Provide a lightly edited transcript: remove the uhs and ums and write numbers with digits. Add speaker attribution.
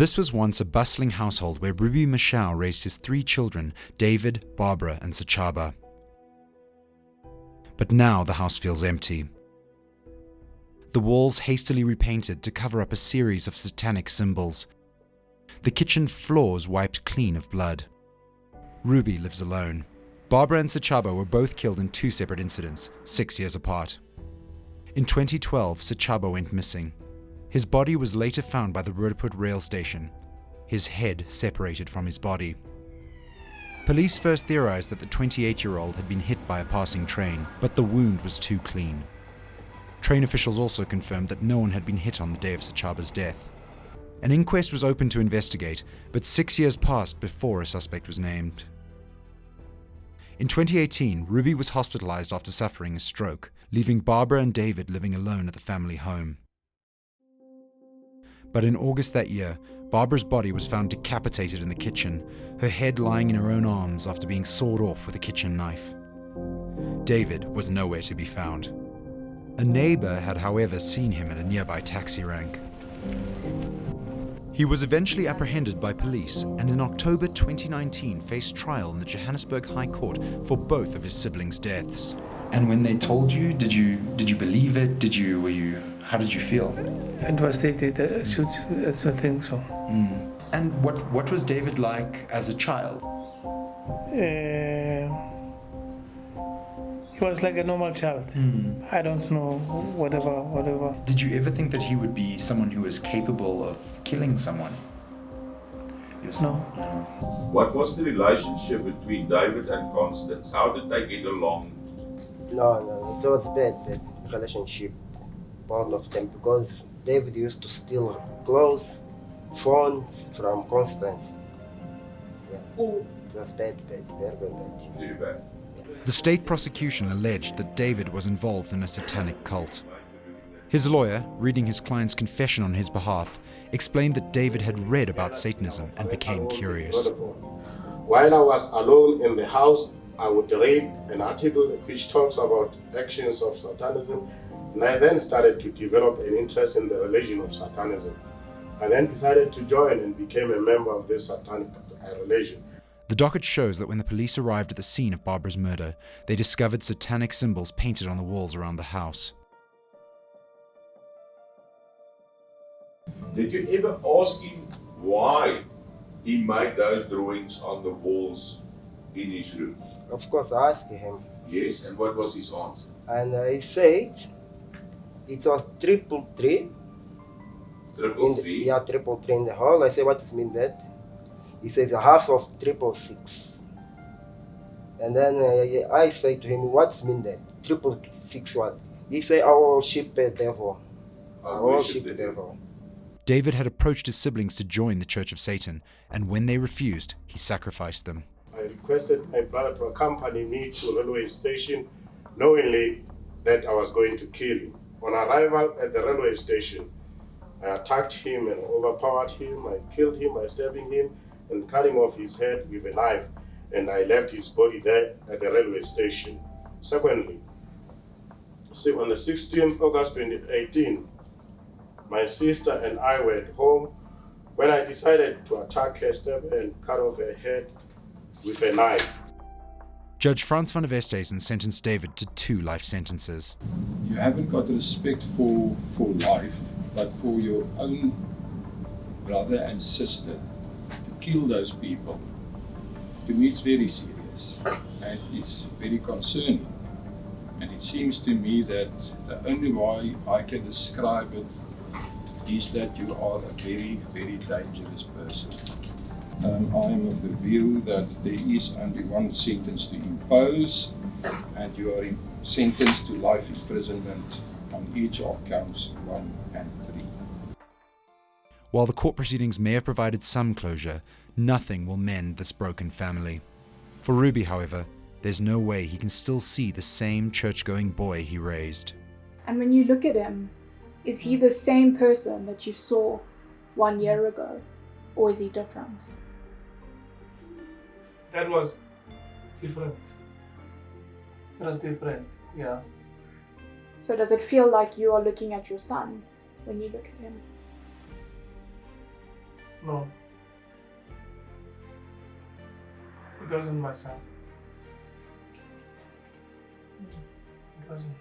Speaker 1: This was once a bustling household where Sechaba Mashao raised his 3 children, David, Barbara and Sechaba. But now the house feels empty. The walls hastily repainted to cover up a series of satanic symbols. The kitchen floors wiped clean of blood. Ruby lives alone. Barbara and Sechaba were both killed in 2 separate incidents, 6 years apart. In 2012, Sechaba went missing. His body was later found by the Roodepoort rail station, his head separated from his body. Police first theorized that the 28-year-old had been hit by a passing train, but the wound was too clean. Train officials also confirmed that no one had been hit on the day of Sechaba's death. An inquest was opened to investigate, but 6 years passed before a suspect was named. In 2018, Ruby was hospitalized after suffering a stroke, leaving Barbara and David living alone at the family home. But in August that year, Barbara's body was found decapitated in the kitchen, her head lying in her own arms after being sawed off with a kitchen knife. David was nowhere to be found. A neighbor had, however, seen him at a nearby taxi rank. He was eventually apprehended by police and in October 2019 faced trial in the Johannesburg High Court for both of his siblings' deaths. And when they told you, did you believe it? How did you feel?
Speaker 2: It was stated I think so.
Speaker 1: And what was David like as a child?
Speaker 2: He was like a normal child. I don't know, whatever.
Speaker 1: Did you ever think that he would be someone who was capable of killing someone?
Speaker 2: No.
Speaker 3: What was the relationship between David and Constance? How did they get along?
Speaker 4: No, it was bad relationship, both of them, because David used to steal clothes, phones from Constance. Yeah. It was bad, very bad.
Speaker 3: Very bad.
Speaker 1: The state prosecution alleged that David was involved in a satanic cult. His lawyer, reading his client's confession on his behalf, explained that David had read about Satanism and became curious.
Speaker 5: While I was alone in the house, I would read an article which talks about actions of Satanism, and I then started to develop an interest in the religion of Satanism. I then decided to join and became a member of this satanic religion.
Speaker 1: The docket shows that when the police arrived at the scene of Barbara's murder, they discovered satanic symbols painted on the walls around the house.
Speaker 3: Did you ever ask him why he made those drawings on the walls in his room?
Speaker 4: Of course, I asked him.
Speaker 3: Yes, and what was his answer?
Speaker 4: And he said it was 333.
Speaker 3: 333?
Speaker 4: Yeah, 333 in the hall. I said, what does mean that? He says a half of 666. And then I say to him, what's mean that? 666 what? He said, I will worship the devil. I will worship the devil.
Speaker 1: David had approached his siblings to join the Church of Satan, and when they refused, he sacrificed them.
Speaker 5: I requested my brother to accompany me to the railway station, knowingly that I was going to kill him. On arrival at the railway station, I attacked him and overpowered him. I killed him by stabbing him and cutting off his head with a knife, and I left his body there at the railway station. Secondly, on the 16th August 2018, my sister and I were at home when I decided to attack her, stab her, and cut off her head with a knife.
Speaker 1: Judge Frans van der Westhuizen sentenced David to 2 life sentences.
Speaker 6: You haven't got respect for life, but for your own brother and sister, to kill those people, to me it's very serious and it's very concerning. And it seems to me that the only way I can describe it is that you are a very, very dangerous person. I am of the view that there is only one sentence to impose, and you are sentenced to life imprisonment on each of counts 1 and 3.
Speaker 1: While the court proceedings may have provided some closure, nothing will mend this broken family. For Ruby, however, there's no way he can still see the same church-going boy he raised.
Speaker 7: And when you look at him, is he the same person that you saw 1 year ago, or is he different?
Speaker 2: That was different. It was different, yeah.
Speaker 7: So does it feel like you are looking at your son when you look at him?
Speaker 2: No. It wasn't my son. It wasn't.